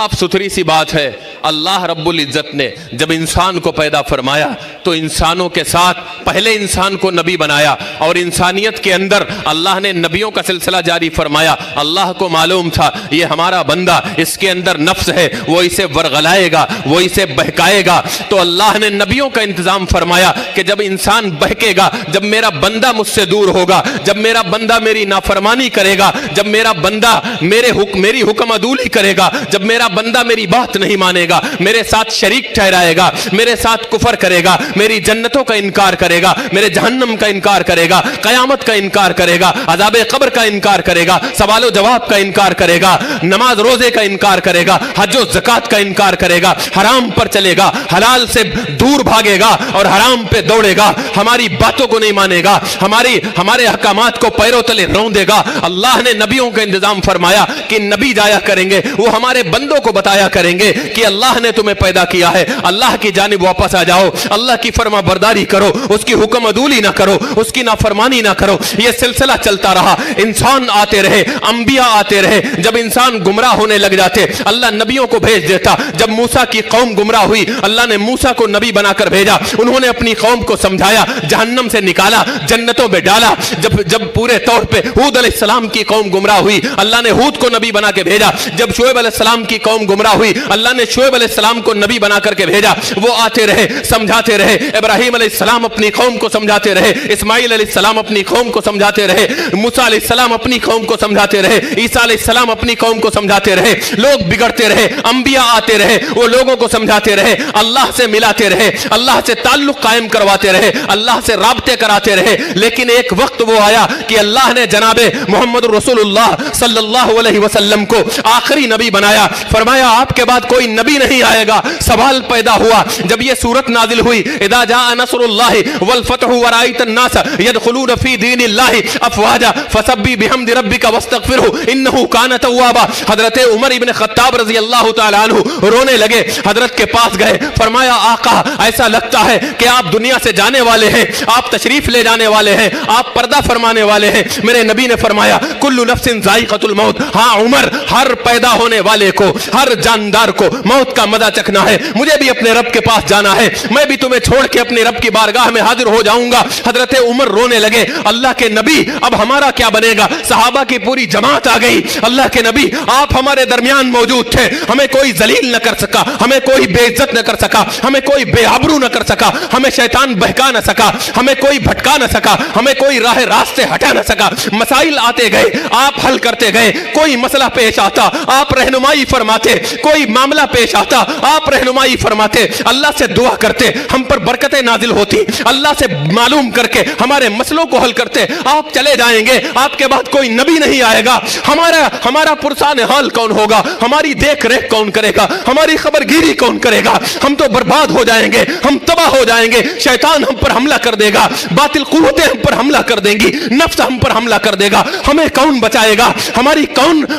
साफ सुथरी सी बात है, अल्लाह रब्बुल इज्जत ने जब इंसान को पैदा फरमाया तो इंसानों के साथ पहले इंसान को नबी बनाया और इंसानियत के अंदर अल्लाह ने नबियों का सिलसिला जारी फरमाया। अल्लाह को मालूम था ये हमारा बंदा, इसके अंदर नफ्स है, वो इसे वरगलाएगा, वो इसे बहकाएगा, तो अल्लाह ने नबियों का इंतजाम फरमाया कि जब इंसान बहकेगा, जब मेरा बंदा मुझसे दूर होगा, जब मेरा बंदा मेरी नाफरमानी करेगा, जब मेरा बंदा मेरी हुक्म अदूली करेगा, जब मेरा बंदा मेरी बात नहीं मानेगा, मेरे साथ शरीक ठहराएगा, मेरे साथ कुफर करेगा, मेरी जन्नतों का इनकार करेगा, मेरे जहन्नम का इनकार करेगा, कयामत का इनकार करेगा, अज़ाबे कब्र का इनकार करेगा, सवालो जवाब का इनकार करेगा, नमाज रोजे का इनकार करेगा, हज और ज़कात का इनकार करेगा, हराम पर चलेगा, हलाल से दूर भागेगा और हराम पे दौड़ेगा, हमारी बातों को नहीं मानेगा, हमारे अहकामात को पैरों तले रौंद देगा। अल्लाह ने नबियों का इंतजाम फरमाया कि नबी जाया करेंगे, वो हमारे बंदों को बताया करेंगे कि अल्लाह ने तुम्हें पैदा किया है, अल्लाह की जानिब वापस आ जाओ, अल्लाह की फरमा बरदारी करो, उसकी हुक्म अदूली ना करो, उसकी नाफरमानी ना करो। यह सिलसिला चलता रहा, इंसान आते रहे, अंबिया आते रहे, जब इंसान गुमराह होने लग जाते अल्लाह नबियों को भेज देता। जब मूसा की कौम गुमराह हुई, अल्लाह ने मूसा को नबी बनाकर भेजा, उन्होंने अपनी कौम को समझाया, जहन्नम से निकाला, जन्नतों में डाला। जब पूरे तौर पे हूद अलैहिस्सलाम की कौम गुमराह हुई, अल्लाह ने हूद को नबी बना के भेजा। जब शुएब अलैहिस्सलाम की कौम गुमराह हुई, अल्लाह ने शुएब अलैहिस्सलाम को नबी बना करके भेजा। वो आते रहे, समझाते रहे, इब्राहीम अलैहिस्सलाम अपनी कौम को समझाते रहे, इस्माइल अलैहिस्सलाम अपनी कौम को समझाते रहे, मूसा अलैहिस्सलाम अपनी कौम को समझाते रहे, ईसा अलैहिस्सलाम अपनी कौम को समझाते रहे। लोग बिगड़ते रहे, अंबिया आते रहे, वो लोगों को समझाते रहे, अल्लाह से मिलाते रहे, अल्लाह से ताल्लुक कायम करवाते रहे, अल्लाह से राब्ते कराते रहे। लेकिन एक वक्त वो आया कि अल्लाह ने जनाबे मोहम्मद रसूलुल्लाह सल्लल्लाहु अलैहि वसल्लम को आखिरी नबी बनाया। फरमाया आपके बाद कोई नबी नहीं आएगा। सवाल पैदा हुआ जब ये सूरत नाजिल हुई, इदा जाअ नस्रुल्लाहि वल फतहु व राअयतन नास यदखुलून फी दीनिल्लाहि अफवाजा फसब्बि बिहम्दि रब्बिका वस्तगफिरहु इन्नहु कान तव्वाबा। हजरत उमर इब्न खत्ताब रज़ी अल्लाह तआला अन्हु रोने लगे, हजरत के पास गए, फरमाया आका ऐसा लगता है कि आप दुनिया से जाने वाले हैं, आप तशरीफ ले जाने वाले हैं, आप पर्दा फरमाने वाले हैं। मेरे नबी ने फरमाया कुल्लु नफ्सिन ज़ाइक़तुल मौत। हाँ उमर, हर पैदा होने वाले को, हर जानदार को मौत का मजा चखना है। मुझे भी अपने रब के पास जाना है, मैं भी तुम्हें छोड़ के अपने रब की बारगाह में हाजिर हो जाऊंगा। हजरत उमर रोने लगे, अल्लाह के नबी अब हमारा क्या बनेगा? सहाबा की पूरी जमात आ गई, अल्लाह के नबी आप हमारे दरमियान मौजूद थे, हमें कोई जलील न कर सका, हमें कोई बेइज्जत न कर सका, हमें कोई बेआबरू न कर सका, हमें शैतान बहका न सका, हमें कोई भटका न सका, हमें कोई राह रास्ते हटा न सका। मसाइल आते गए, आप हल करते गए, कोई मसला पेश आता आप रहनुमाई फरमाते, कोई मामला पेश आता आप रहनुमाई फरमाते, अल्लाह से दुआ करते, हम पर बरकतें नाजिल होती, अल्लाह से मालूम करके हमारे मसलों को हल करते। आप चले जाएंगे, आपके बाद कोई नबी नहीं आएगा, हमारा पुरसान हाल कौन होगा? हमारी देख रेख कौन करेगा? हमारी खबरगिरी कौन करेगा? हम तो बर्बाद हो जाएंगे, हम तबाह हो जाएंगे, शैतान हम पर हमला कर देगा, बातिल कुव्वतें हम पर हमला कर देंगी, नफ्स हम पर हमला कर देगा। हमें कौन बचाएगा?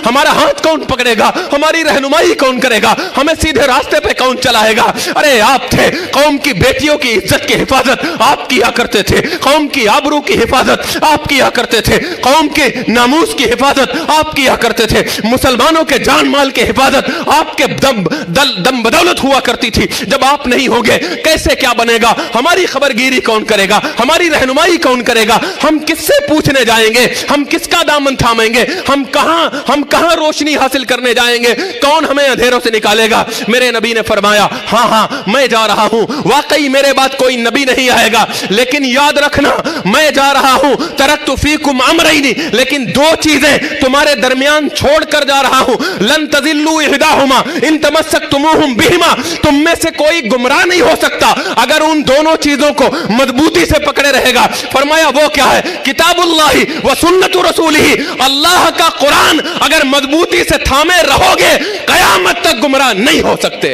हमारा हाथ कौन पकड़ेगा? हमारी रहनुमाई कौन करेगा? हमें सीधे रास्ते पे कौन चलाएगा? अरे आप थे, कौम की बेटियों की इज्जत की हिफाजत आप किया करते थे, कौम की आबरू की हिफाजत आप किया करते थे, कौम के नामूस की हिफाजत आप किया करते थे, मुसलमानों के जान माल की हिफाजत आपके दम बदौलत हुआ करती थी। जब आप नहीं होंगे कैसे क्या बनेगा? हमारी खबरगिरी कौन करेगा? हमारी रहनुमाई कौन करेगा? हम किससे पूछने जाएंगे? हम किसका दामन थामेंगे? हम कहां रोशनी हासिल करने जाएंगे? कौन हमें अंधेरों से निकालेगा? मेरे नबी ने फरमाया हाँ मैं जा रहा हूं, वाकई मेरे बाद कोई नबी नहीं आएगा, लेकिन याद रखना मैं जा रहा हूं, तरक्तु फीकुम अमरैनी, लेकिन दो चीजें तुम्हारे दरमियान छोड़कर जा रहा हूं, लन तज़िल्लू इहदाहुमा इन तमस्सक्तुमूहुम बिहिमा, तुम में से कोई गुमराह नहीं हो सकता अगर उन दोनों चीजों को मजबूती से पकड़े रहेगा। फरमाया वो क्या है? किताबुल्लाहि व सुन्नतु रसूलिही, अल्लाह का कुरान अगर मजबूती से थामे रहोगे कयामत तक गुमराह नहीं हो सकते।